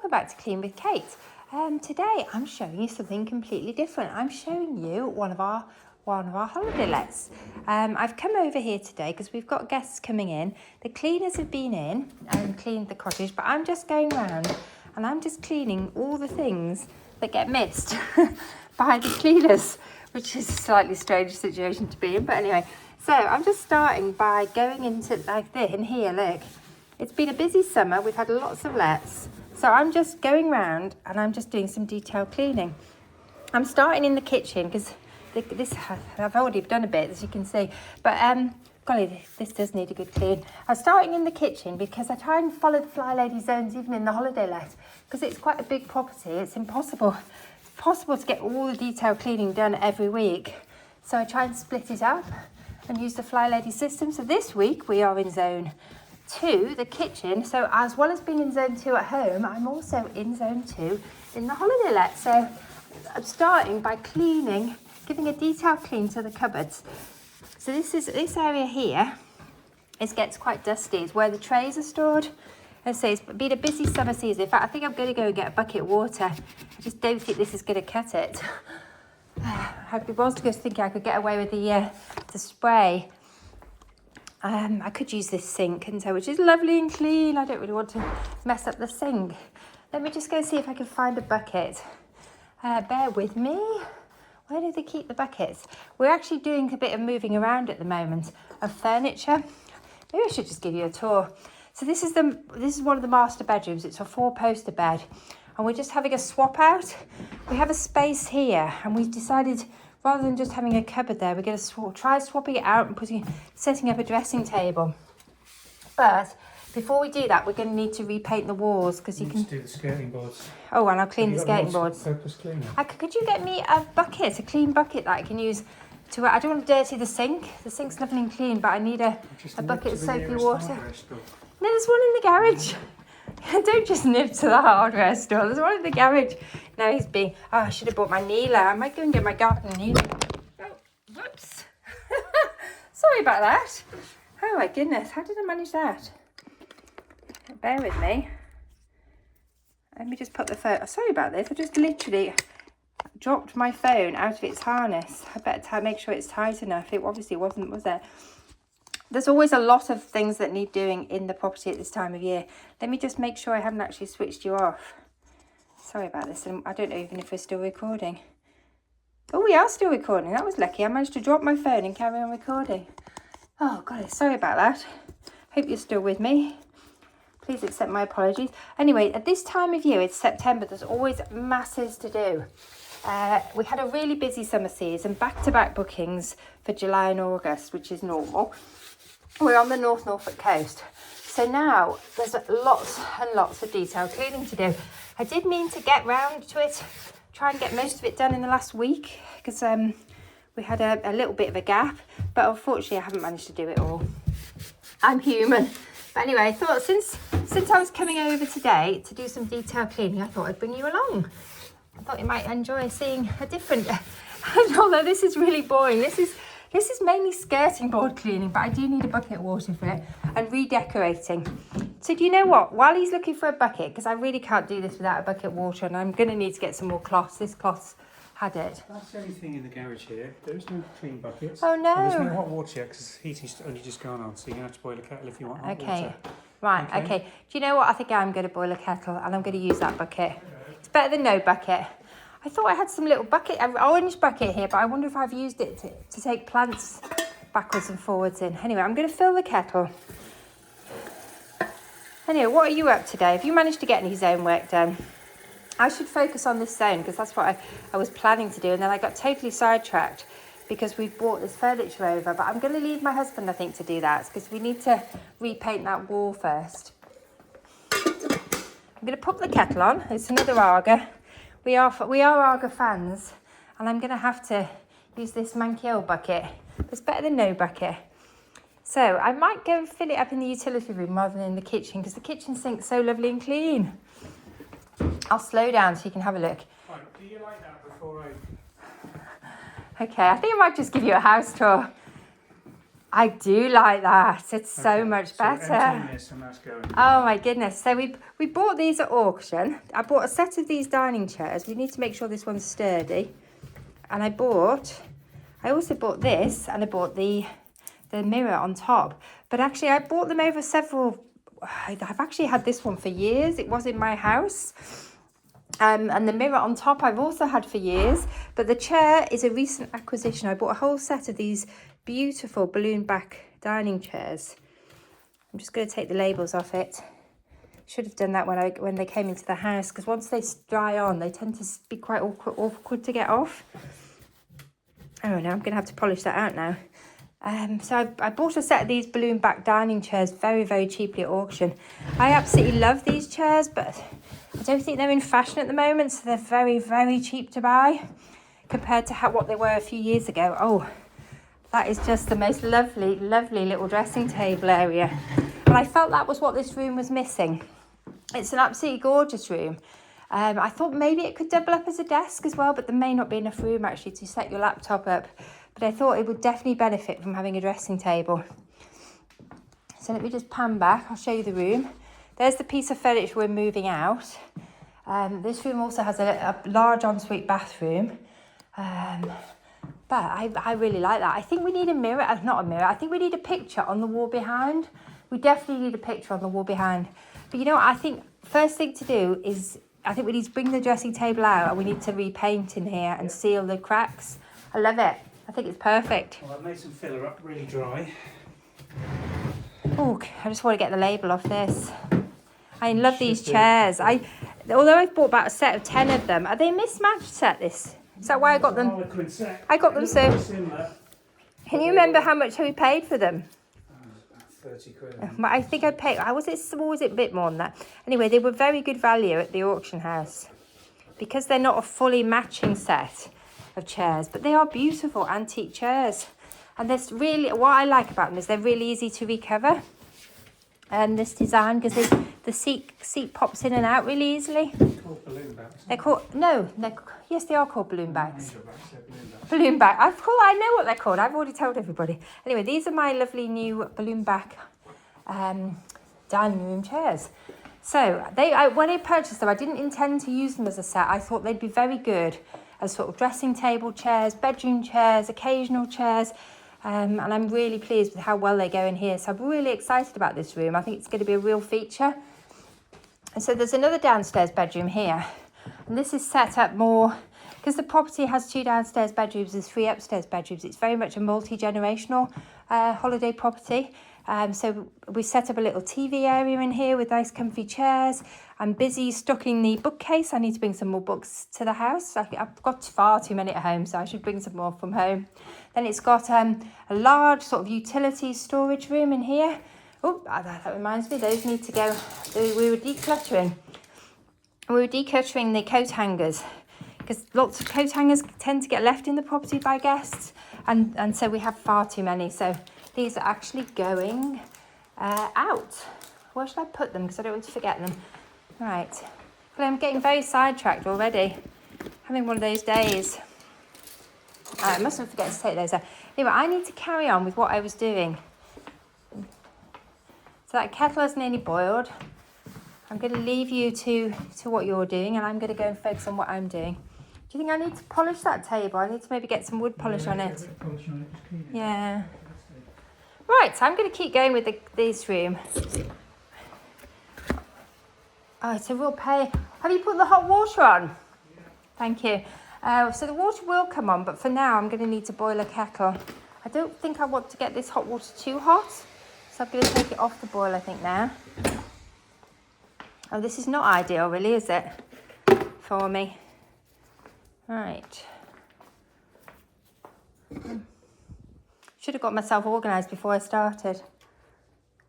welcome back to Clean with Kate. Today I'm showing you something completely different. I'm showing you one of our holiday lets. I've come over here today because we've got guests coming in. The cleaners have been in and cleaned the cottage, but I'm just going round and I'm just cleaning all the things that get missed by the cleaners, which is a slightly strange situation to be in, but anyway. So I'm just starting by going into like this in here, look. It's been a busy summer, we've had lots of lets. So I'm just going round and I'm just doing some detailed cleaning. I'm starting in the kitchen because I've already done a bit, as you can see. But golly, this does need a good clean. I'm starting in the kitchen because I try and follow the FlyLady zones even in the holiday let, because it's quite a big property. It's impossible to get all the detailed cleaning done every week. So I try and split it up and use the FlyLady system. So this week we are in zone 2, the kitchen. So as well as being in zone 2 at home, I'm also in zone 2 in the holiday let. So I'm starting by cleaning, giving a detailed clean to the cupboards. So this area here, it gets quite dusty. It's where the trays are stored. As I say, it's been a busy summer season. In fact, I think I'm going to go and get a bucket of water. I just don't think this is going to cut it. I was just thinking I could get away with the spray. I could use this sink, and so, which is lovely and clean. I don't really want to mess up the sink. Let me just go see if I can find a bucket. Bear with me. Where do they keep the buckets? We're actually doing a bit of moving around at the moment of furniture. Maybe I should just give you a tour. So this is one of the master bedrooms. It's a 4-poster bed, and we're just having a swap out. We have a space here, and we've decided, rather than just having a cupboard there, we're going to try swapping it out and setting up a dressing table. But before we do that, we're going to need to repaint the walls, because you can do the skirting boards. Oh, and I'll clean the skirting boards. Purpose cleaner. Could you get me a clean bucket that I can use to? I don't want to dirty the sink. The sink's lovely and clean, but I need a bucket of soapy water. No, there's one in the garage. Don't just nip to the hardware store. There's one in the garage. No, he's being... Oh, I should have bought my kneeler. I might go and get my garden kneeler. Oh, whoops. Sorry about that. Oh, my goodness. How did I manage that? Bear with me. Let me just put the phone... Sorry about this. I just literally dropped my phone out of its harness. I better make sure it's tight enough. It obviously wasn't, was it? There's always a lot of things that need doing in the property at this time of year. Let me just make sure I haven't actually switched you off. Sorry about this. I don't know even if we're still recording. Oh, we are still recording. That was lucky. I managed to drop my phone and carry on recording. Oh, God, sorry about that. Hope you're still with me. Please accept my apologies. Anyway, at this time of year, it's September. There's always masses to do. We had a really busy summer season, back-to-back bookings for July and August, which is normal. We're on the North Norfolk coast. So now there's lots and lots of detailed cleaning to do. I did mean to get round to it, try and get most of it done in the last week, because we had a little bit of a gap, but unfortunately I haven't managed to do it all. I'm human. But anyway, I thought since I was coming over today to do some detailed cleaning, I thought I'd bring you along. I thought you might enjoy seeing a different... Although this is really boring. This is mainly skirting board cleaning, but I do need a bucket of water for it, and redecorating. So do you know what? While he's looking for a bucket, because I really can't do this without a bucket of water, and I'm going to need to get some more cloths. This cloth had it. That's the only thing in the garage here. There's no clean buckets. Oh, no. And there's no hot water yet, because heating's only just gone on, so you're going to have to boil a kettle if you want hot water. Right, okay. Do you know what? I think I'm going to boil a kettle, and I'm going to use that bucket. It's better than no bucket. I thought I had some little bucket, an orange bucket here, but I wonder if I've used it to take plants backwards and forwards in. Anyway, I'm going to fill the kettle. Anyway, what are you up to today? Have you managed to get any zone work done? I should focus on this zone, because that's what I was planning to do, and then I got totally sidetracked because we brought this furniture over. But I'm going to leave my husband, I think, to do that, because we need to repaint that wall first. I'm going to pop the kettle on. It's another Arga. We are Arga fans, and I'm going to have to use this manky old bucket. It's better than no bucket. So I might go and fill it up in the utility room rather than in the kitchen, because the kitchen sink's so lovely and clean. I'll slow down so you can have a look. Right, do you like that before I... Okay, I think I might just give you a house tour. I do like that. It's so Okay, much so better. emptying this and that's going. Oh my goodness. So we bought these at auction. I bought a set of these dining chairs. We need to make sure this one's sturdy. And I also bought this, and I bought the mirror on top. But actually I bought them over several, I've actually had this one for years. It was in my house. And the mirror on top I've also had for years. But the chair is a recent acquisition. I bought a whole set of these beautiful balloon back dining chairs. I'm just going to take the labels off it. Should have done that when they came into the house, because once they dry on, they tend to be quite awkward to get off. Oh no, I'm going to have to polish that out now. So I bought a set of these balloon back dining chairs very, very cheaply at auction. I absolutely love these chairs, but I don't think they're in fashion at the moment, so they're very, very cheap to buy compared to what they were a few years ago. Oh, that is just the most lovely, lovely little dressing table area. And I felt that was what this room was missing. It's an absolutely gorgeous room. I thought maybe it could double up as a desk as well, but there may not be enough room actually to set your laptop up. But I thought it would definitely benefit from having a dressing table. So let me just pan back. I'll show you the room. There's the piece of furniture we're moving out. This room also has a large ensuite bathroom. But I really like that. I think we need a mirror, not a mirror, I think we need a picture on the wall behind. We definitely need a picture on the wall behind. But you know what, I think first thing to do is, I think we need to bring the dressing table out and we need to repaint in here and seal the cracks. I love it. I think it's perfect. Well, I've made some filler up, really dry. Oh, I just want to get the label off this. I love these chairs. Although I've bought about a set of 10 of them, are they mismatched set this? Is that why I got them? I got them so... Can you remember how much we paid for them? 30 quid. I think I paid... Was it a bit more than that? Anyway, they were very good value at the auction house. Because they're not a fully matching set of chairs. But they are beautiful antique chairs. And this really... What I like about them is they're really easy to recover. And this design, because the seat pops in and out really easily. They're called balloon bags. They're called... No, yes, they are called balloon bags. Balloon bags. Balloon back. I know what they're called. I've already told everybody. Anyway, these are my lovely new balloon back dining room chairs. So when I purchased them, I didn't intend to use them as a set. I thought they'd be very good as sort of dressing table chairs, bedroom chairs, occasional chairs. And I'm really pleased with how well they go in here. So I'm really excited about this room. I think it's going to be a real feature. And so there's another downstairs bedroom here. And this is set up more, because the property has 2 downstairs bedrooms and 3 upstairs bedrooms. It's very much a multi-generational holiday property. So we set up a little TV area in here with nice comfy chairs. I'm busy stocking the bookcase. I need to bring some more books to the house. I've got far too many at home, so I should bring some more from home. Then it's got a large sort of utility storage room in here. Oh, that reminds me, those need to go. We were decluttering. We were decluttering the coat hangers, because lots of coat hangers tend to get left in the property by guests, and so we have far too many. So these are actually going out. Where should I put them? Because I don't want to forget them. Right. Well, I'm getting very sidetracked already. Having one of those days. I mustn't forget to take those out. Anyway, I need to carry on with what I was doing. So that kettle has nearly boiled. I'm going to leave you to what you're doing, and I'm going to go and focus on what I'm doing. Do you think I need to polish that table? I need to maybe get some wood polish on it. Yeah. Right, so I'm going to keep going with this room. Oh, it's a real pain. Have you put the hot water on? Yeah. Thank you. So the water will come on, but for now I'm going to need to boil a kettle. I don't think I want to get this hot water too hot, so I'm going to take it off the boil, I think, now. Oh, this is not ideal, really, is it, for me? Right. Should have got myself organised before I started.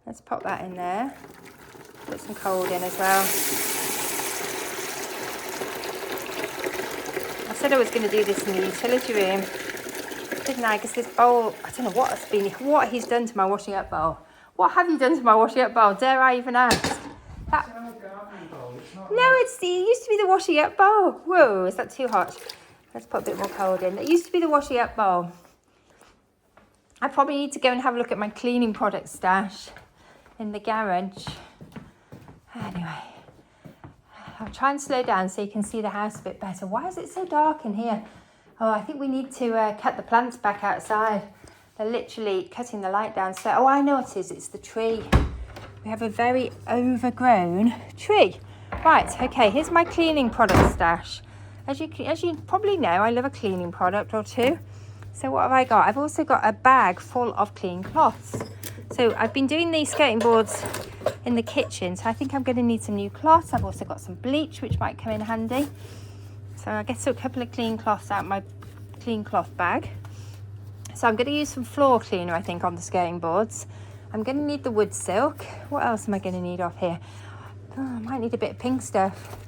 Let's pop that in there. Put some cold in as well. I said I was going to do this in the utility room, didn't I? Because this bowl, I don't know what he's done to my washing up bowl. What have you done to my washing up bowl? Dare I even ask? It used to be the washing up bowl. Whoa, is that too hot? Let's put a bit more cold in. It used to be the washing up bowl. I probably need to go and have a look at my cleaning product stash in the garage. Anyway, I'll try and slow down so you can see the house a bit better. Why is it so dark in here? Oh, I think we need to cut the plants back outside. They're literally cutting the light down. So, oh, I know what it is. It's the tree. We have a very overgrown tree. Right, okay, here's my cleaning product stash. As you probably know, I love a cleaning product or two. So what have I got? I've also got a bag full of clean cloths. So I've been doing these skirting boards in the kitchen, so I think I'm going to need some new cloths. I've also got some bleach, which might come in handy. So I get a couple of clean cloths out of my clean cloth bag. So I'm going to use some floor cleaner, I think, on the skirting boards. I'm going to need the wood silk. What else am I going to need off here? Oh, I might need a bit of pink stuff.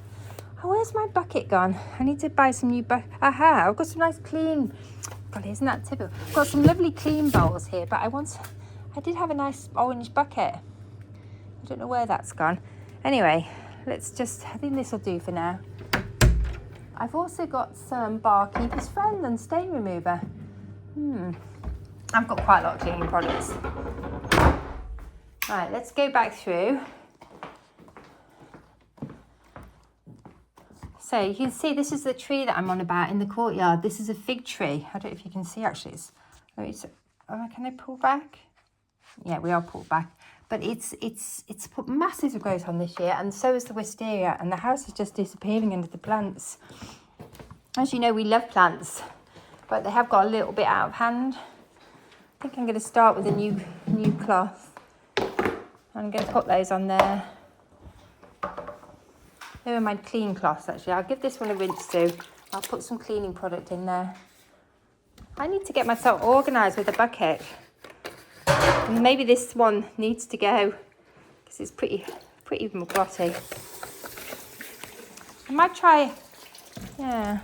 Oh, where's my bucket gone? I need to buy some new bucket. Aha, I've got some nice clean. God, isn't that typical? I've got some lovely clean bowls here, but I did have a nice orange bucket. I don't know where that's gone. Anyway, I think this will do for now. I've also got some Barkeeper's Friend and stain remover. I've got quite a lot of cleaning products. Right, let's go back through. So you can see this is the tree that I'm on about in the courtyard. This is a fig tree. I don't know if you can see actually. Can I pull back? Yeah, we are pulled back. But it's put massive growth on this year, and so is the wisteria, and the house is just disappearing under the plants. As you know, we love plants, but they have got a little bit out of hand. I think I'm going to start with a new cloth. I'm going to put those on there. They are my clean cloths, actually. I'll give this one a rinse too. I'll put some cleaning product in there. I need to get myself organised with a bucket. And maybe this one needs to go because it's pretty grotty. I might try, yeah.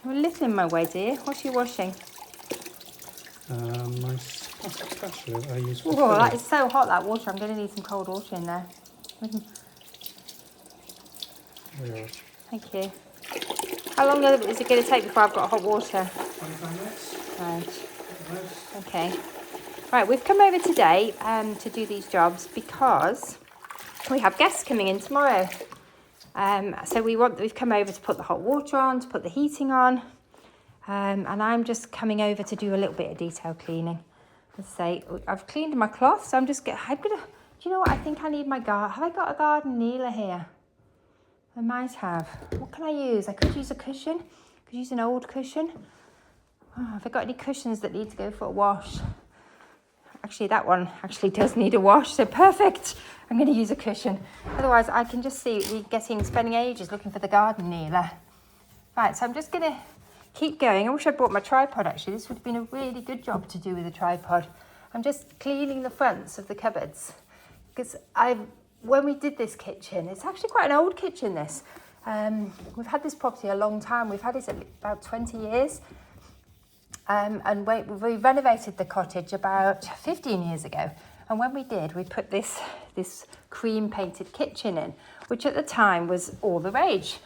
I'm a little in my way, dear. What's you washing? My spatula I use for Oh, that is so hot, that water. I'm going to need some cold water in there. Thank you. How long is it going to take before I've got hot water? 25 minutes. Right. Okay. Right, we've come over today to do these jobs because we have guests coming in tomorrow. So we've come over to put the hot water on, to put the heating on. And I'm just coming over to do a little bit of detail cleaning. Let's say I've cleaned my cloth, so do you know what? I think I need my garden. Have I got a garden kneeler here? I might have. What can I use? I could use a cushion. I could use an old cushion. Oh, have I got any cushions that need to go for a wash? Actually, that one actually does need a wash, so perfect. I'm going to use a cushion. Otherwise, I can just see me spending ages looking for the garden kneeler. Right, so I'm just going to keep going. I wish I'd brought my tripod, actually. This would have been a really good job to do with a tripod. I'm just cleaning the fronts of the cupboards because when we did this kitchen, it's actually quite an old kitchen, this. We've had this property a long time. We've had it about 20 years. And we renovated the cottage about 15 years ago. And when we did, we put this cream painted kitchen in, which at the time was all the rage.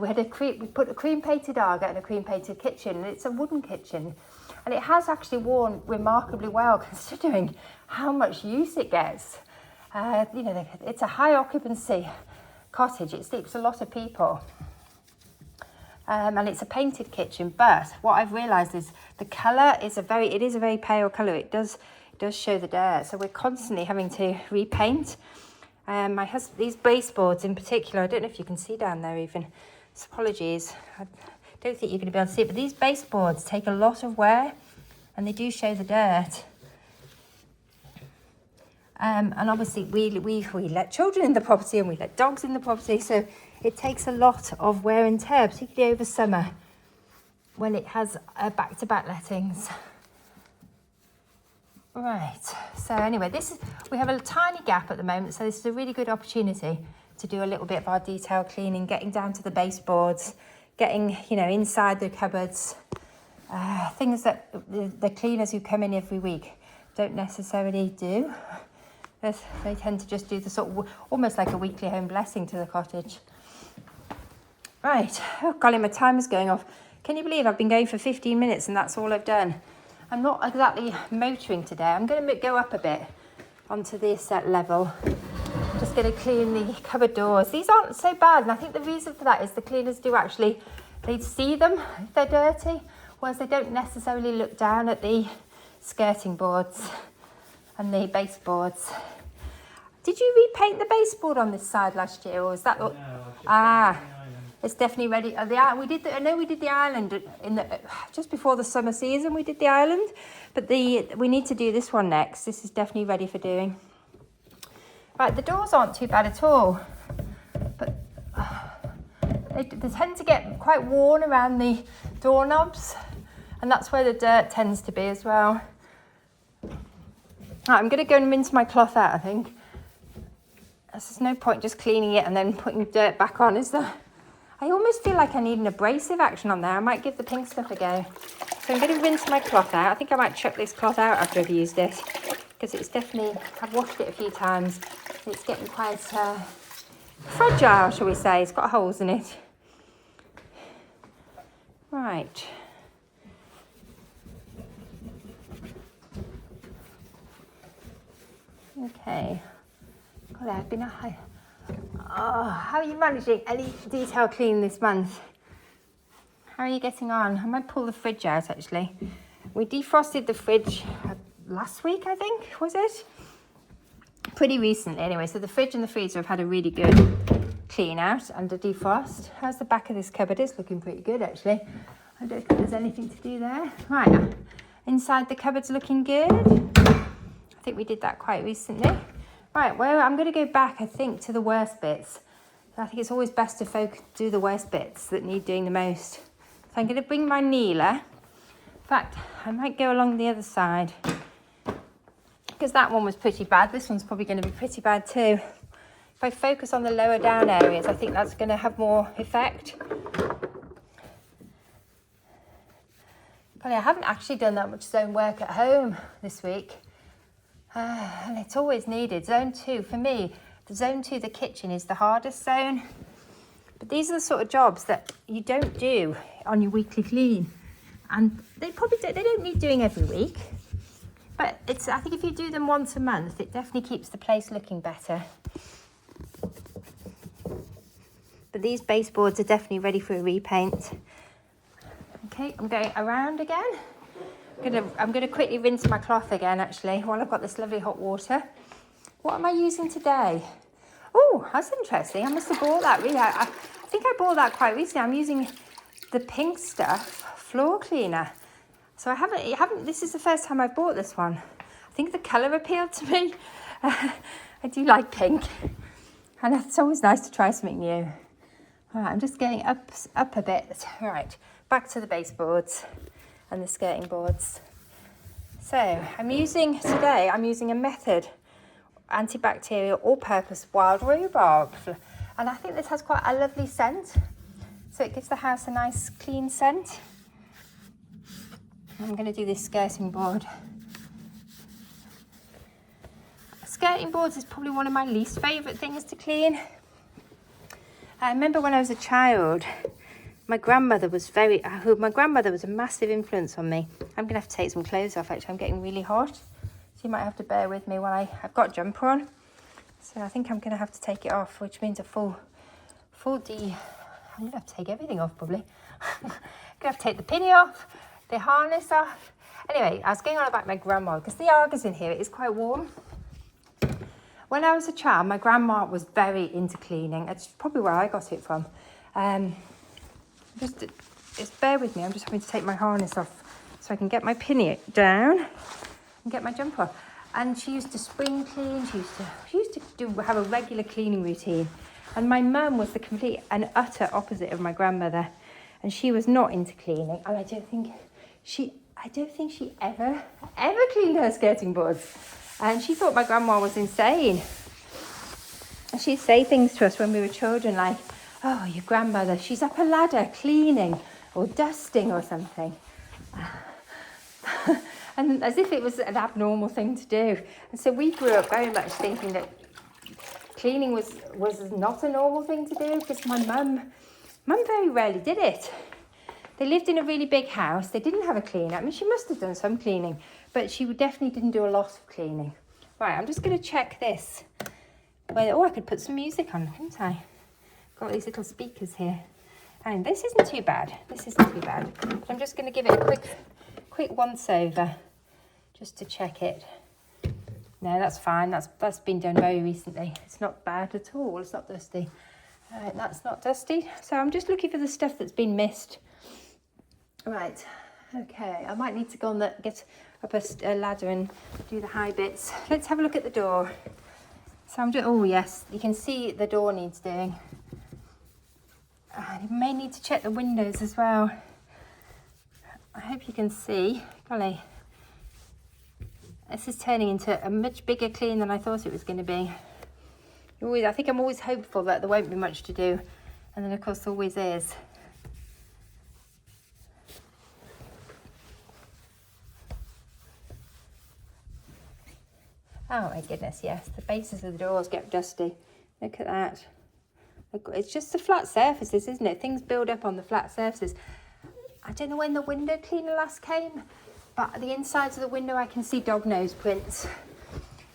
We put a cream painted Arga and a cream painted kitchen, and it's a wooden kitchen. And it has actually worn remarkably well considering how much use it gets. It's a high occupancy cottage. It sleeps a lot of people. And it's a painted kitchen, but what I've realised is the colour is a very pale colour. It does show the dirt, so we're constantly having to repaint. These baseboards in particular, I don't know if you can see down there even. So apologies, I don't think you're going to be able to see it, but these baseboards take a lot of wear, and they do show the dirt. And obviously we let children in the property and we let dogs in the property, so it takes a lot of wear and tear, particularly over summer when it has back-to-back lettings. Right, so anyway, we have a tiny gap at the moment, so this is a really good opportunity to do a little bit of our detail cleaning, getting down to the baseboards, getting inside the cupboards, things that the cleaners who come in every week don't necessarily do. They tend to just do the sort of almost like a weekly home blessing to the cottage. Right, oh golly, my timer's going off. Can you believe I've been going for 15 minutes and that's all I've done? I'm not exactly motoring today. I'm going to go up a bit onto this level. I'm just going to clean the cupboard doors. These aren't so bad, and I think the reason for that is the cleaners do actually, they see them if they're dirty, whereas they don't necessarily look down at the skirting boards and the baseboards. Did you repaint the baseboard on this side last year, or is that? No, I've just It's definitely ready. I know we did the island just before the summer season. We did the island, but we need to do this one next. This is definitely ready for doing. Right, the doors aren't too bad at all, but they tend to get quite worn around the doorknobs, and that's where the dirt tends to be as well. Right, I'm going to go and rinse my cloth out, I think. There's no point just cleaning it and then putting dirt back on, is there? I almost feel like I need an abrasive action on there. I might give the pink stuff a go. So I'm going to rinse my cloth out. I think I might chuck this cloth out after I've used it, because it's definitely, I've washed it a few times. It's getting quite fragile, shall we say. It's got holes in it. Right. Okay. God, I've been how are you managing any detail cleaning this month? How are you getting on? I might pull the fridge out, actually. We defrosted the fridge last week, I think, was it? Pretty recently, anyway. So the fridge and the freezer have had a really good clean out and a defrost. How's the back of this cupboard? It's looking pretty good, actually. I don't think there's anything to do there. Right, inside the cupboard's looking good. I think we did that quite recently. Right, well, I'm going to go back, I think, to the worst bits. I think it's always best to do the worst bits that need doing the most. So I'm going to bring my kneeler. In fact, I might go along the other side, because that one was pretty bad. This one's probably going to be pretty bad too. If I focus on the lower down areas, I think that's going to have more effect. Golly, I haven't actually done that much zone work at home this week. And it's always needed. Zone 2, for me, the zone 2, the kitchen, is the hardest zone. But these are the sort of jobs that you don't do on your weekly clean. And they don't need doing every week. But I think if you do them once a month, it definitely keeps the place looking better. But these baseboards are definitely ready for a repaint. Okay, I'm going around again. I'm going to quickly rinse my cloth again, actually, while I've got this lovely hot water. What am I using today? Oh, that's interesting. I must have bought that, really. I think I bought that quite recently. I'm using the Pink Stuff floor cleaner. So this is the first time I've bought this one. I think the colour appealed to me. I do like pink. And it's always nice to try something new. All right, I'm just getting up a bit. All right, back to the baseboards and the skirting boards. So I'm using a Method antibacterial all-purpose wild rhubarb, and I think this has quite a lovely scent, so it gives the house a nice clean scent. I'm going to do this skirting board. Skirting boards is probably one of my least favourite things to clean. I remember when I was a child, my grandmother was a massive influence on me. I'm going to have to take some clothes off, actually. I'm getting really hot. So you might have to bear with me while I've got a jumper on. So I think I'm going to have to take it off, which means I'm going to have to take everything off, probably. I'm going to have to take the pinny off, the harness off. Anyway, I was going on about my grandma, because the Argus in here is quite warm. When I was a child, my grandma was very into cleaning. That's probably where I got it from. Just bear with me. I'm just having to take my harness off so I can get my pinny down and get my jumper off. And she used to spring clean. She used to have a regular cleaning routine. And my mum was the complete and utter opposite of my grandmother. And she was not into cleaning. And I don't think she ever cleaned her skirting boards. And she thought my grandma was insane. And she'd say things to us when we were children like, oh, your grandmother, she's up a ladder cleaning or dusting or something. And as if it was an abnormal thing to do. And so we grew up very much thinking that cleaning was not a normal thing to do, because my mum very rarely did it. They lived in a really big house. They didn't have a cleaner. I mean, she must have done some cleaning, but she definitely didn't do a lot of cleaning. Right, I'm just going to check this. Oh, I could put some music on, couldn't I? Got these little speakers here. And this isn't too bad. This isn't too bad. But I'm just going to give it a quick once over just to check it. No, that's fine. That's been done very recently. It's not bad at all. It's not dusty. That's not dusty. So I'm just looking for the stuff that's been missed. Right. Okay. I might need to go on get up a ladder and do the high bits. Let's have a look at the door. So I'm just, oh yes, you can see the door needs doing. You may need to check the windows as well. I hope you can see. Golly, this is turning into a much bigger clean than I thought it was going to be. I think I'm always hopeful that there won't be much to do, and then of course there always is. Oh my goodness, yes, the bases of the doors get dusty. Look at that. It's just the flat surfaces, isn't it? Things build up on the flat surfaces. I don't know when the window cleaner last came, but the insides of the window I can see dog nose prints,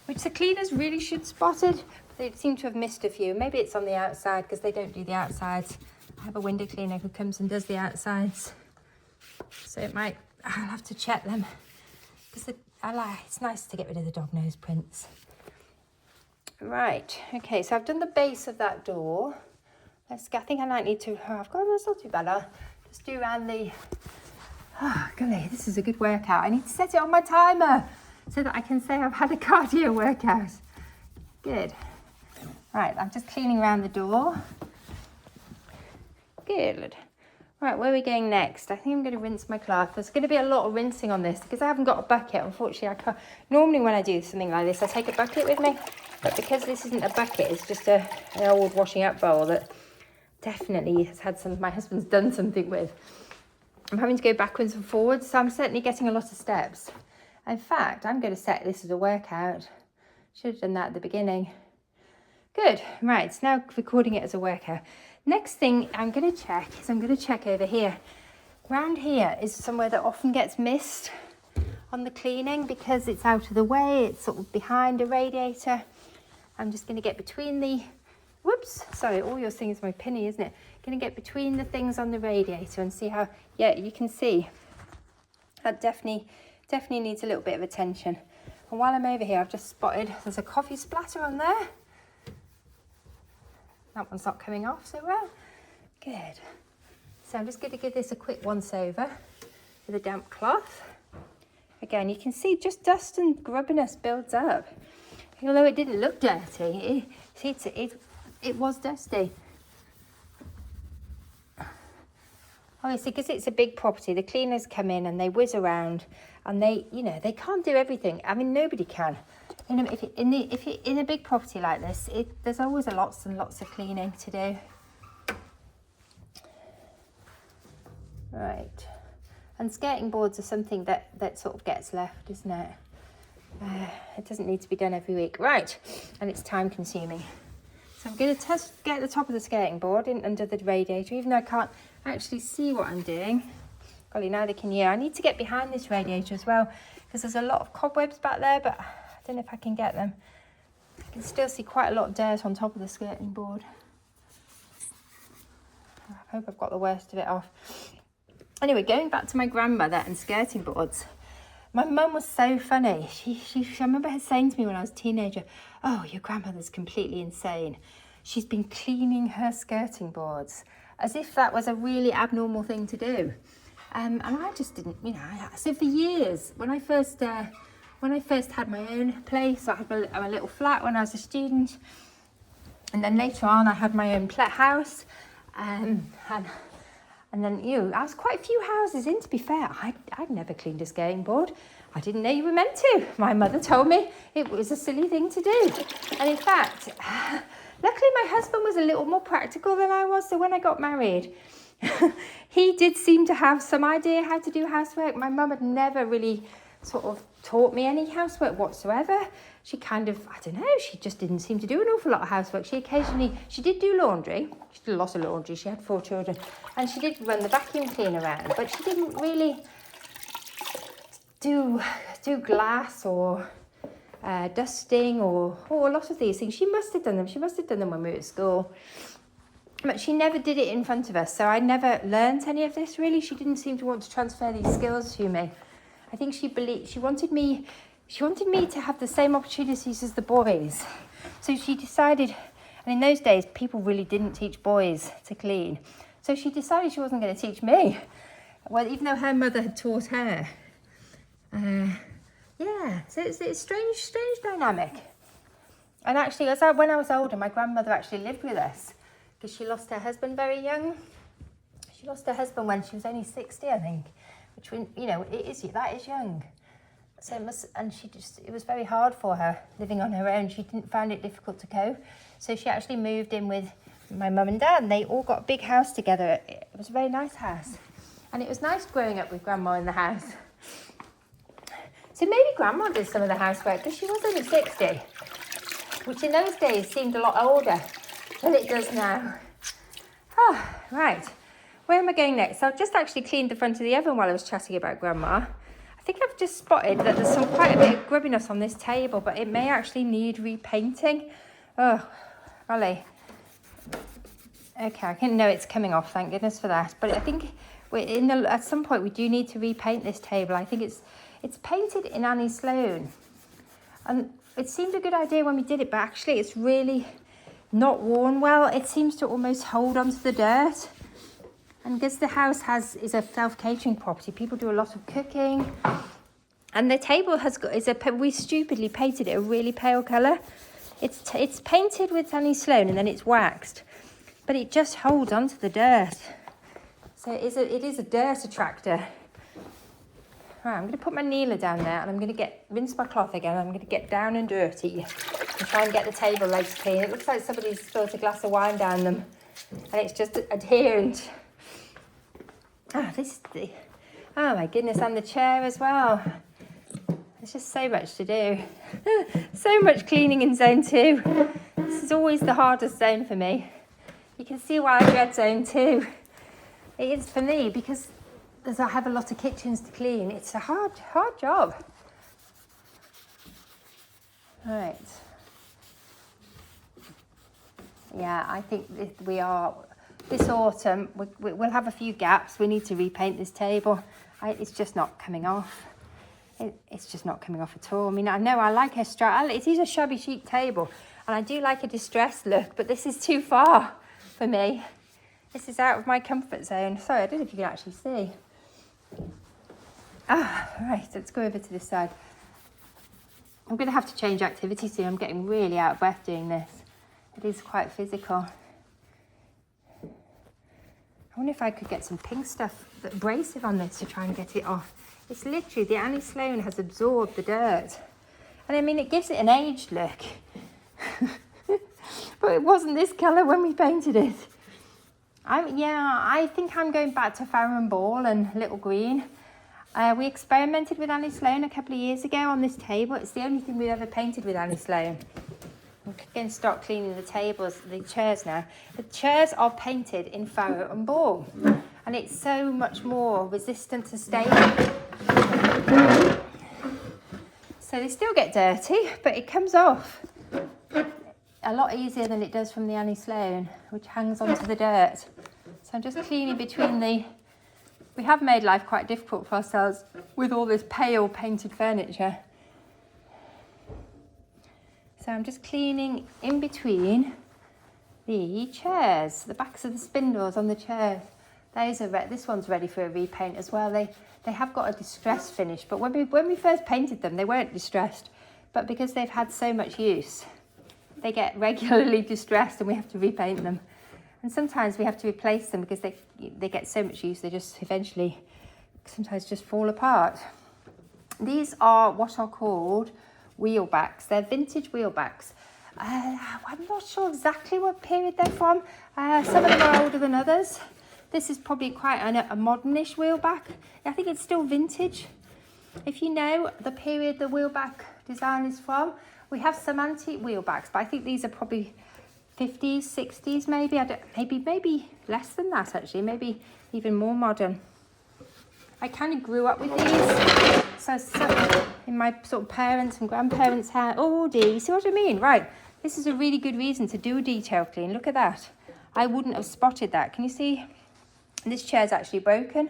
which the cleaners really should spotted. They seem to have missed a few. Maybe it's on the outside because they don't do the outsides. I have a window cleaner who comes and does the outsides, so I'll have to check them because it's nice to get rid of the dog nose prints. Right, okay, so I've done the base of that door. I think I might need to, that's not too bad. I'll just do around the, golly, this is a good workout. I need to set it on my timer so that I can say I've had a cardio workout. Good. Right, I'm just cleaning around the door. Good. Right, where are we going next? I think I'm going to rinse my cloth. There's going to be a lot of rinsing on this because I haven't got a bucket. Unfortunately, I can't. Normally when I do something like this, I take a bucket with me. But because this isn't a bucket, it's just an old washing up bowl that definitely has had my husband's done something with. I'm having to go backwards and forwards, so I'm certainly getting a lot of steps. In fact, I'm going to set this as a workout. Should have done that at the beginning. Good. Right, so now recording it as a workout. Next thing I'm going to check is I'm going to check over here. Round here is somewhere that often gets missed on the cleaning because it's out of the way. It's sort of behind a radiator. I'm just going to get between the, whoops, sorry, all you're seeing is my pinny, isn't it? Going to get between the things on the radiator and see how, yeah, you can see that definitely needs a little bit of attention. And while I'm over here, I've just spotted there's a coffee splatter on there. That one's not coming off so well. Good. So I'm just going to give this a quick once over with a damp cloth. Again, you can see just dust and grubbiness builds up. Although it didn't look dirty, it was dusty. Obviously, because it's a big property, the cleaners come in and they whiz around, and they can't do everything. I mean, nobody can. If you're in a big property like this, there's always lots and lots of cleaning to do. Right, and skirting boards are something that sort of gets left, isn't it? It doesn't need to be done every week. Right, and it's time consuming. So I'm going to get the top of the skirting board in under the radiator, even though I can't actually see what I'm doing. Golly, now they can hear. I need to get behind this radiator as well because there's a lot of cobwebs back there, but I don't know if I can get them. I can still see quite a lot of dirt on top of the skirting board. I hope I've got the worst of it off. Anyway, going back to my grandmother and skirting boards. My mum was so funny. I remember her saying to me when I was a teenager, "Oh, your grandmother's completely insane. She's been cleaning her skirting boards," as if that was a really abnormal thing to do. And I just didn't, So for years, when I first had my own place, I had my little flat when I was a student, and then later on I had my own house, and then, I was quite a few houses in, to be fair. I'd never cleaned a skirting board. I didn't know you were meant to. My mother told me it was a silly thing to do. And in fact, luckily my husband was a little more practical than I was. So when I got married, he did seem to have some idea how to do housework. My mum had never really sort of taught me any housework whatsoever. She kind of, I don't know, she just didn't seem to do an awful lot of housework. She did do laundry. She did a lot of laundry. She had 4 children. And she did run the vacuum cleaner around, but she didn't really do glass or dusting or a lot of these things. She must have done them. She must have done them when we were at school. But she never did it in front of us, so I never learnt any of this, really. She didn't seem to want to transfer these skills to me. I think she wanted me to have the same opportunities as the boys. So she decided, and in those days, people really didn't teach boys to clean. So she decided she wasn't going to teach me. Well, even though her mother had taught her. Yeah, so it's a strange dynamic. And actually, when I was older, my grandmother actually lived with us because she lost her husband very young. She lost her husband when she was only 60, I think, which, that is young. So it was very hard for her living on her own. She didn't find it difficult to cope. So she actually moved in with my mum and dad, and they all got a big house together. It was a very nice house. And it was nice growing up with grandma in the house. So maybe grandma did some of the housework because she was only 60, which in those days seemed a lot older than it does now. Oh, right. Where am I going next? I've just actually cleaned the front of the oven while I was chatting about grandma. I think I've just spotted that there's quite a bit of grubbiness on this table, but it may actually need repainting. Oh, golly. Okay, I didn't know it's coming off, thank goodness for that. But I think at some point we do need to repaint this table. I think it's painted in Annie Sloan. And it seemed a good idea when we did it, but actually it's really not worn well. It seems to almost hold onto the dirt. And because the house is a self-catering property, people do a lot of cooking. And the table we stupidly painted it a really pale colour. It's painted with Annie Sloan and then it's waxed. But it just holds onto the dirt. So it is a dirt attractor. Right, I'm going to put my kneeler down there and I'm going to rinse my cloth again. I'm going to get down and dirty and try and get the table legs clean. It looks like somebody's spilled a glass of wine down them and it's just adherent. Oh my goodness, and the chair as well. There's just so much to do. So much cleaning in zone 2. This is always the hardest zone for me. You can see why I dread zone 2. It is for me because I have a lot of kitchens to clean. It's a hard job. Right. Yeah, I think this autumn, we'll have a few gaps. We need to repaint this table. It's just not coming off. It's just not coming off at all. I mean, I know I like it is a shabby chic table, and I do like a distressed look, but this is too far for me. This is out of my comfort zone. Sorry, I don't know if you can actually see. Right, let's go over to this side. I'm going to have to change activity soon. I'm getting really out of breath doing this. It is quite physical. I wonder if I could get some pink stuff, abrasive on this to try and get it off. It's literally, the Annie Sloan has absorbed the dirt. And I mean, it gives it an aged look. But it wasn't this colour when we painted it. I think I'm going back to Farrow & Ball and Little Green. We experimented with Annie Sloan a couple of years ago on this table. It's the only thing we've ever painted with Annie Sloan. I'm going to start cleaning the chairs now. The chairs are painted in Farrow & Ball, and it's so much more resistant to stain. So they still get dirty, but it comes off a lot easier than it does from the Annie Sloan, which hangs onto the dirt. So I'm just cleaning between we have made life quite difficult for ourselves with all this pale painted furniture. So I'm just cleaning in between the chairs, the backs of the spindles on the chairs. This one's ready for a repaint as well. They have got a distressed finish, but when we first painted them, they weren't distressed. But because they've had so much use, they get regularly distressed and we have to repaint them. And sometimes we have to replace them because they get so much use, they just eventually sometimes just fall apart. These are what are called wheel backs. They're vintage wheel backs. I'm not sure exactly what period they're from. Some of them are older than others. This is probably quite a modernish wheel back. I think it's still vintage. If you know the period the wheelback design is from, we have some antique wheelbacks, but I think these are probably 50s, 60s maybe. Maybe less than that actually, maybe even more modern. I kind of grew up with these, so in my sort of parents' and grandparents' house. Oh dear, you see what I mean? Right, this is a really good reason to do a detail clean. Look at that. I wouldn't have spotted that. Can you see? This chair's actually broken.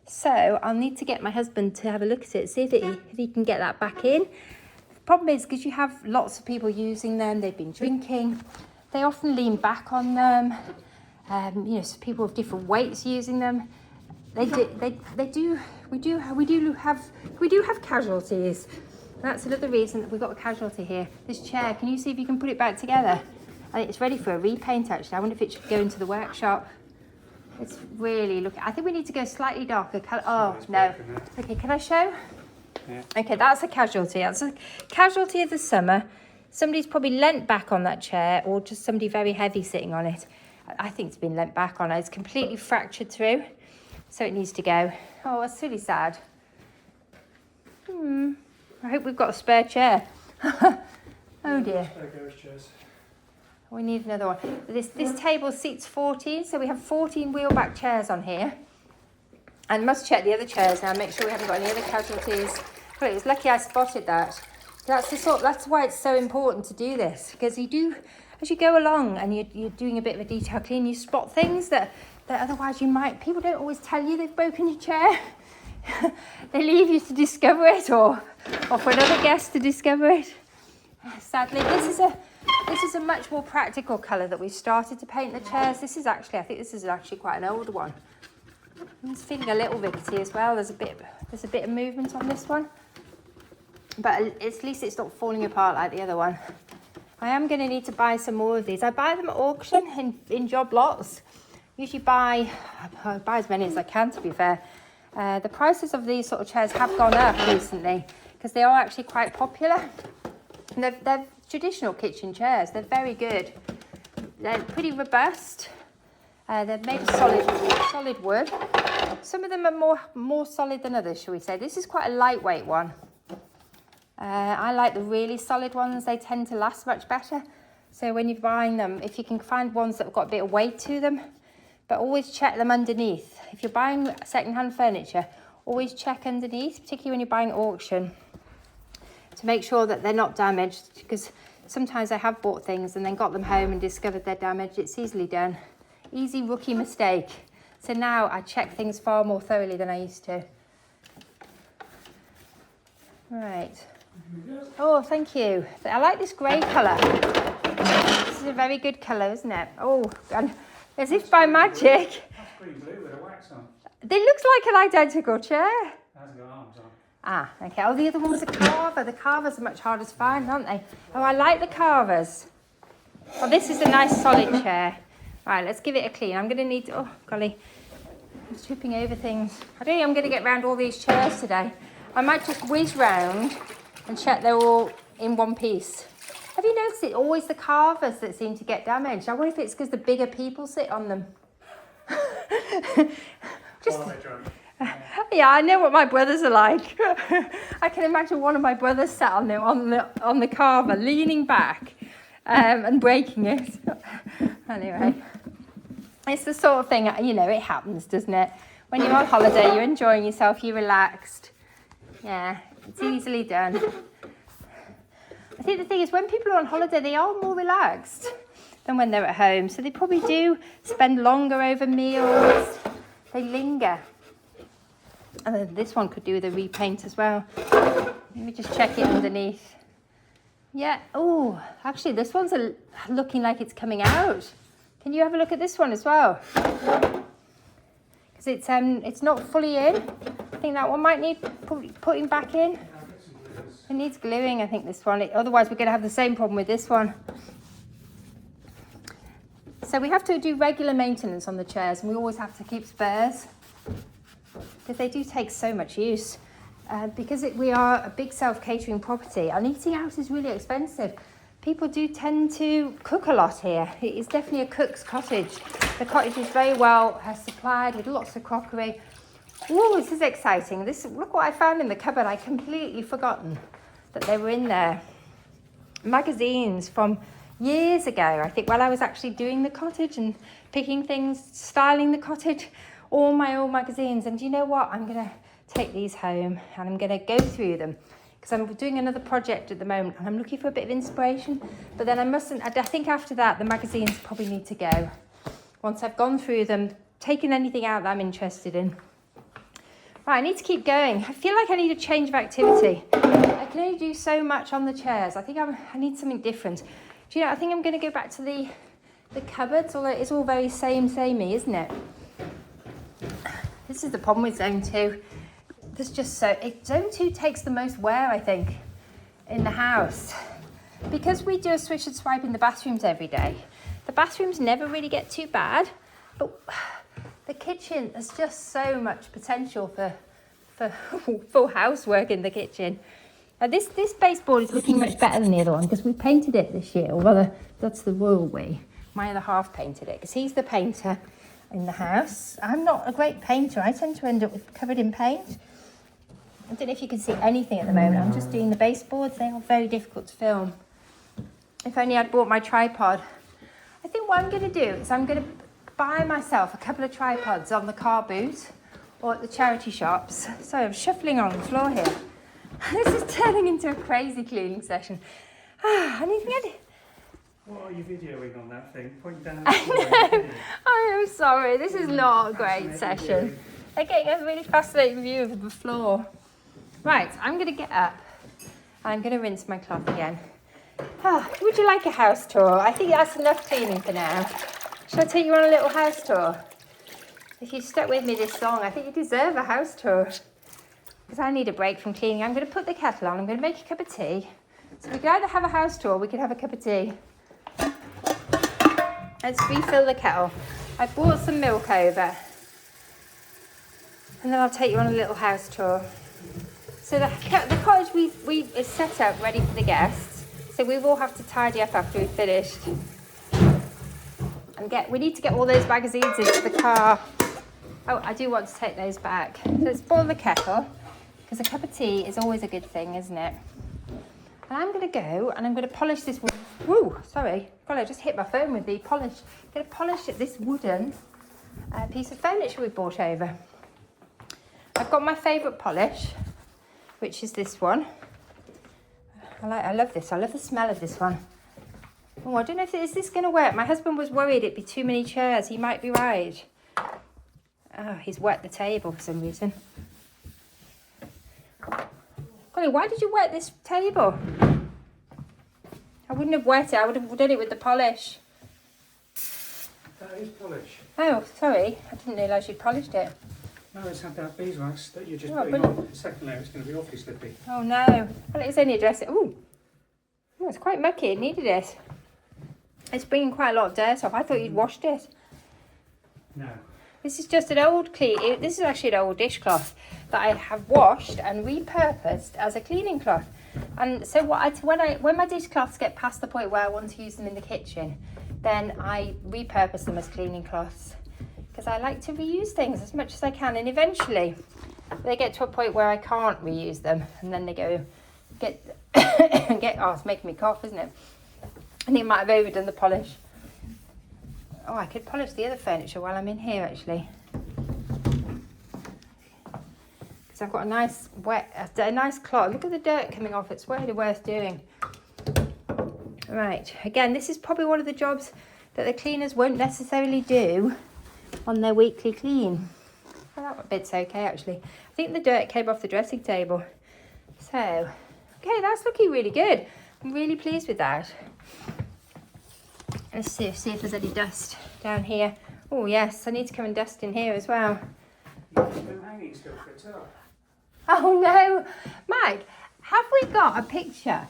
So I'll need to get my husband to have a look at it, see if he can get that back in. The problem is, because you have lots of people using them, they've been drinking, they often lean back on them. You know, so people of different weights using them. We do have casualties. That's another reason that we've got a casualty here. This chair, can you see if you can put it back together? I think it's ready for a repaint actually. I wonder if it should go into the workshop. It's really looking, I think we need to go slightly darker colour. Oh, no. Okay, can I show? Yeah. Okay, that's a casualty. That's a casualty of the summer. Somebody's probably leant back on that chair, or just somebody very heavy sitting on it. I think it's been leant back on. It's completely fractured through, so it needs to go. Oh, that's really sad. I hope we've got a spare chair. Oh dear. We need another one. This table seats 14, so we have 14 wheelback chairs on here. And must check the other chairs now, make sure we haven't got any other casualties. But it was lucky I spotted that. That's why it's so important to do this, because as you go along and you're doing a bit of a detail clean, you spot things that otherwise people don't always tell you they've broken your chair. They leave you to discover it, or for another guest to discover it. Sadly, this is a much more practical colour that we've started to paint the chairs. I think this is actually quite an old one. It's feeling a little rickety as well. There's a bit of movement on this one, but at least it's not falling apart like the other one. I am going to need to buy some more of these. I buy them at auction in job lots. Usually I buy as many as I can, to be fair. The prices of these sort of chairs have gone up recently because they are actually quite popular. And they're traditional kitchen chairs. They're very good. They're pretty robust. They're made of solid wood. Some of them are more solid than others, shall we say. This is quite a lightweight one. I like the really solid ones. They tend to last much better. So when you're buying them, if you can find ones that have got a bit of weight to them, but always check them underneath. If you're buying second-hand furniture, always check underneath, particularly when you're buying at auction, to make sure that they're not damaged, because sometimes I have bought things and then got them home and discovered they're damaged. It's easily done. Easy rookie mistake. So now I check things far more thoroughly than I used to. Right. Oh, thank you. I like this grey colour. This is a very good colour, isn't it? Oh, and as if by magic. That's pretty blue with a wax on. It looks like an identical chair. It hasn't got arms on. Ah, okay. Oh, the other one was a carver. The carvers are much harder to find, aren't they? Oh, I like the carvers. Oh, this is a nice solid chair. Right, let's give it a clean. I'm going to need... Oh, golly. I'm tripping over things. I don't think I'm going to get round all these chairs today. I might just whiz round and check they're all in one piece. Have you noticed it's always the carvers that seem to get damaged? I wonder if it's because the bigger people sit on them. Yeah, I know what my brothers are like. I can imagine one of my brothers sat on the carver, leaning back and breaking it. Anyway, it's the sort of thing, you know, it happens, doesn't it? When you're on holiday, you're enjoying yourself, you're relaxed. Yeah, it's easily done. I think the thing is, when people are on holiday, they are more relaxed than when they're at home. So they probably do spend longer over meals. They linger. And then this one could do with a repaint as well. Let me just check it underneath. Yeah. Oh, actually, this one's looking like it's coming out. Can you have a look at this one as well? Because it's not fully in. I think that one might need putting back in. It needs gluing, I think, this one. Otherwise, we're going to have the same problem with this one. So we have to do regular maintenance on the chairs, and we always have to keep spares because they do take so much use. Because we are a big self-catering property, and eating out is really expensive. People do tend to cook a lot here. It is definitely a cook's cottage. The cottage is very well supplied with lots of crockery. Oh, this is exciting. Look what I found in the cupboard. I completely forgotten that they were in there. Magazines from years ago, I think, while I was actually doing the cottage and picking things, styling the cottage, all my old magazines. And you know what? I'm going to take these home and I'm going to go through them because I'm doing another project at the moment and I'm looking for a bit of inspiration. But then I think after that, the magazines probably need to go. Once I've gone through them, taken anything out that I'm interested in. Right, I need to keep going. I feel like I need a change of activity. I can only do so much on the chairs. I think I need something different. Do you know, I think I'm going to go back to the cupboards, although it's all very samey, isn't it? This is the problem with Zone 2. There's just Zone 2 takes the most wear, I think, in the house. Because we do a swish and swipe in the bathrooms every day, the bathrooms never really get too bad, but the kitchen, there's just so much potential for full housework in the kitchen. This baseboard is looking much better than the other one because we painted it this year, or rather, that's the royal way. My other half painted it because he's the painter in the house. I'm not a great painter. I tend to end up covered in paint. I don't know if you can see anything at the moment. I'm just doing the baseboards. They are very difficult to film. If only I'd bought my tripod. I think what I'm going to do is I'm going to buy myself a couple of tripods on the car boot or at the charity shops. So I'm shuffling on the floor here. This is turning into a crazy cleaning session. I need to get... What are you videoing on that thing? Point down. I know. I am sorry. This is not a great session. I'm getting a really fascinating view of the floor. Right, I'm going to get up. I'm going to rinse my cloth again. Would you like a house tour? I think that's enough cleaning for now. Shall I take you on a little house tour? If you've stuck with me this long, I think you deserve a house tour. Because I need a break from cleaning. I'm going to put the kettle on. I'm going to make a cup of tea. So we could either have a house tour or we could have a cup of tea. Let's refill the kettle. I brought some milk over. And then I'll take you on a little house tour. So the cottage is set up ready for the guests. So we will have to tidy up after we've finished. And we need to get all those magazines into the car. Oh, I do want to take those back. So let's boil the kettle, because a cup of tea is always a good thing, isn't it? And I'm going to go and I'm going to polish this wood. Woo, sorry. God, I just hit my phone with the polish. I'm going to polish this wooden piece of furniture we brought over. I've got my favourite polish, which is this one. I love this. I love the smell of this one. Oh, I don't know if this going to work. My husband was worried it'd be too many chairs. He might be right. Oh, he's wet the table for some reason. Golly, why did you wet this table? I wouldn't have wet it. I would have done it with the polish. That is polish. Oh, sorry. I didn't realise you'd polished it. No, it's had that beeswax that you're just putting on. The second layer, it's going to be awfully slippy. Oh, no. Well, it's only a dressing. Ooh. Oh, it's quite mucky. It needed it. It's bringing quite a lot of dirt off. I thought you'd washed it. No. This is just an old this is actually an old dishcloth that I have washed and repurposed as a cleaning cloth. And so when my dishcloths get past the point where I want to use them in the kitchen, then I repurpose them as cleaning cloths. Because I like to reuse things as much as I can, and eventually they get to a point where I can't reuse them, and then they go oh, it's making me cough, isn't it? I think I might have overdone the polish. Oh, I could polish the other furniture while I'm in here, actually. Because I've got a nice cloth. Look at the dirt coming off. It's really worth doing. Right. Again, this is probably one of the jobs that the cleaners won't necessarily do on their weekly clean. Well, that bit's okay, actually. I think the dirt came off the dressing table. So, okay, that's looking really good. I'm really pleased with that. Let's see if there's any dust down here. Oh yes, I need to come and dust in here as well. The hanging still fits up. Oh no, Mike, have we got a picture?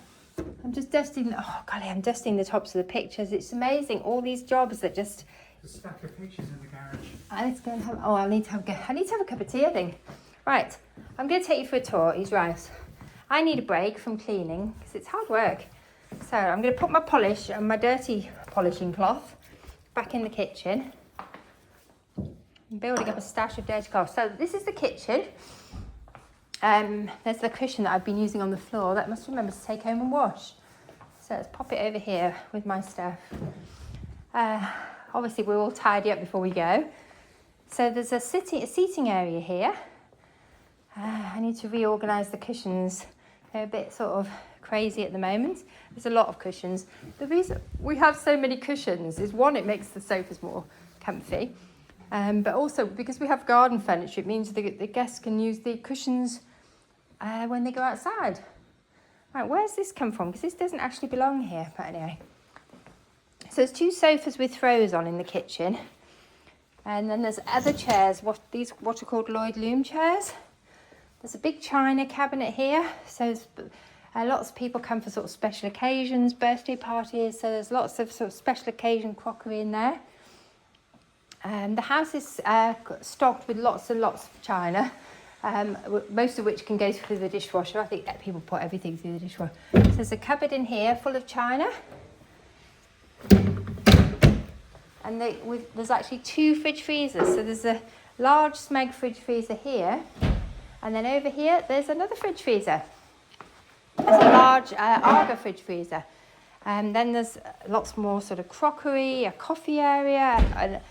I'm just dusting. Oh golly, I'm dusting the tops of the pictures. It's amazing, all these jobs that just. There's a stack of pictures in the garage. I need to go and have. Oh, I need to have a cup of tea, I think. Right, I'm going to take you for a tour. He's right. I need a break from cleaning because it's hard work. So I'm going to put my polish and my dirty polishing cloth back in the kitchen. I'm building up a stash of dirty cloth. So this is the kitchen. There's the cushion that I've been using on the floor that I must remember to take home and wash. So let's pop it over here with my stuff. Obviously we'll all tidy up before we go. So there's a seating area here. I need to reorganise the cushions. They're a bit sort of crazy at the moment. There's a lot of cushions. The reason we have so many cushions is, one, it makes the sofas more comfy, but also because we have garden furniture, it means the guests can use the cushions when they go outside. Right, where's this come from? Because this doesn't actually belong here, but anyway. So there's 2 sofas with throws on in the kitchen. And then there's other chairs, what are called Lloyd Loom chairs. There's a big china cabinet here. So lots of people come for sort of special occasions, birthday parties. So there's lots of sort of special occasion crockery in there. The house is stocked with lots and lots of china, most of which can go through the dishwasher. I think that people put everything through the dishwasher. So there's a cupboard in here full of china. And there's actually 2 fridge freezers. So there's a large Smeg fridge freezer here. And then over here, there's another fridge freezer. There's a large Arga fridge freezer. And then there's lots more sort of crockery, a coffee area, an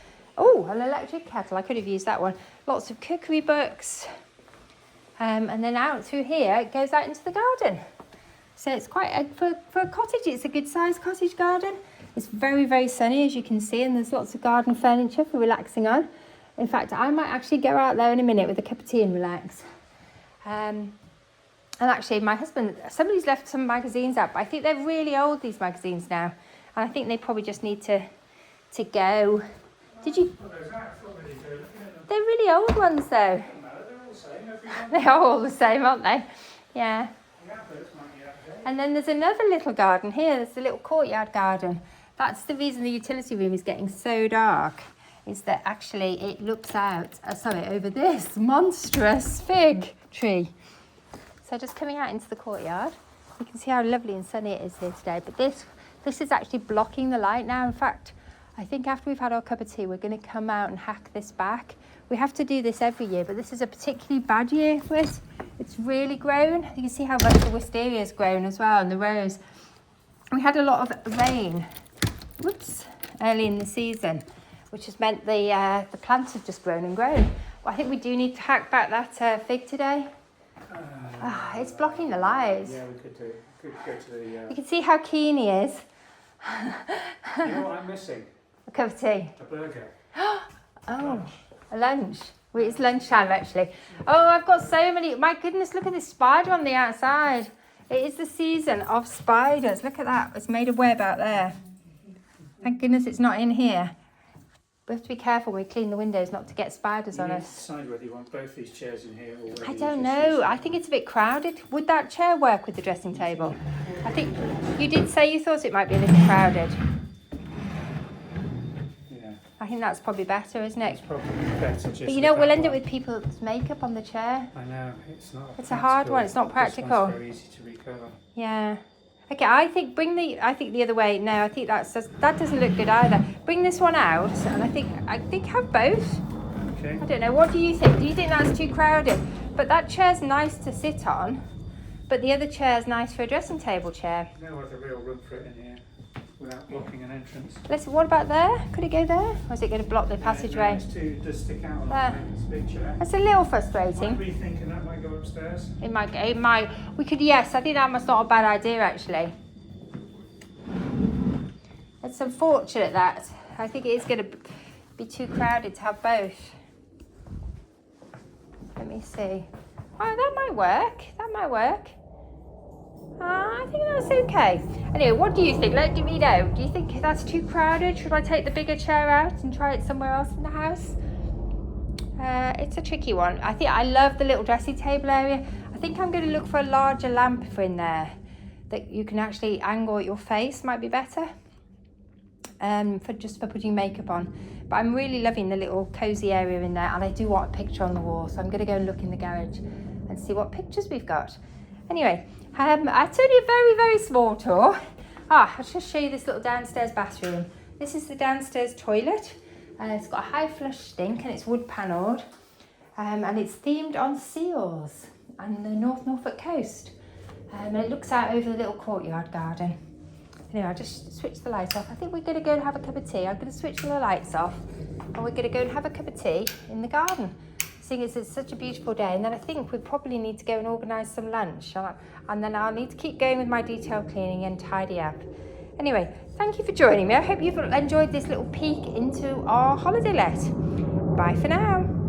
electric kettle. I could have used that one. Lots of cookery books. And then out through here, it goes out into the garden. So it's quite, for a cottage, it's a good sized cottage garden. It's very, very sunny, as you can see, and there's lots of garden furniture for relaxing on. In fact, I might actually go out there in a minute with a cup of tea and relax. And actually, my husband, somebody's left some magazines out, but I think they're really old, these magazines now. And I think they probably just need to go. Did you? They're really old ones, though. They are all the same, aren't they? Yeah. And then there's another little garden here. There's a little courtyard garden. That's the reason the utility room is getting so dark, is that actually it looks out, over this monstrous fig tree. So just coming out into the courtyard, you can see how lovely and sunny it is here today. But this is actually blocking the light now. In fact, I think after we've had our cup of tea, we're going to come out and hack this back. We have to do this every year, but this is a particularly bad year for it. It's really grown. You can see how much the wisteria has grown as well, and the rose. We had a lot of rain, early in the season, which has meant the plants have just grown and grown. Well, I think we do need to hack back that fig today. It's blocking the light. Yeah, we could do. Could go to the. You can see how keen he is. You know what I'm missing? A cup of tea. A burger. Lunch. A lunch. Wait, it's lunchtime actually. Oh, I've got so many. My goodness, look at this spider on the outside. It is the season of spiders. Look at that. It's made a web out there. Thank goodness it's not in here. We have to be careful when we clean the windows not to get spiders on us. Decide whether you want both these chairs in here or whether I don't know. I think it's a bit crowded. Would that chair work with the dressing table? I think you did say you thought it might be a little crowded. Yeah. I think that's probably better, isn't it? It's probably better just. But you know, we'll end up with people's makeup on the chair. I know, it's not. It's a hard one. It's not practical. This one's very easy to recover. Yeah. Okay, I think the other way. No, I think that doesn't look good either. Bring this one out, and I think have both. Okay. I don't know. What do you think? Do you think that's too crowded? But that chair's nice to sit on, but the other chair's nice for a dressing table chair. No other real room for it in here without blocking an entrance. What about there? Could it go there? Or is it going to block the passageway? No, it's too does stick out a lot. There. It's a big chair. That's a little frustrating. Might be thinking that might go upstairs. It might. We could, yes, I think that was not a bad idea, actually. It's unfortunate that. I think it is going to be too crowded to have both. Let me see. Oh, that might work. I think that's okay. Anyway, what do you think? Let me know. Do you think that's too crowded? Should I take the bigger chair out and try it somewhere else in the house? It's a tricky one. I think I love the little dressing table area. I think I'm going to look for a larger lamp for in there that you can actually angle at your face. Might be better. For putting makeup on. But I'm really loving the little cosy area in there, and I do want a picture on the wall, so I'm going to go and look in the garage and see what pictures we've got. Anyway, it's only a very, very small tour. I'll just show you this little downstairs bathroom. This is the downstairs toilet. It's got a high flush sink and it's wood panelled. And it's themed on seals and the North Norfolk coast. And it looks out over the little courtyard garden. Anyway, I'll just switch the lights off. I think we're going to go and have a cup of tea. I'm going to switch the lights off and we're going to go and have a cup of tea in the garden. Seeing as it's such a beautiful day, and then I think we probably need to go and organise some lunch. And then I'll need to keep going with my detail cleaning and tidy up. Anyway, thank you for joining me. I hope you've enjoyed this little peek into our holiday let. Bye for now.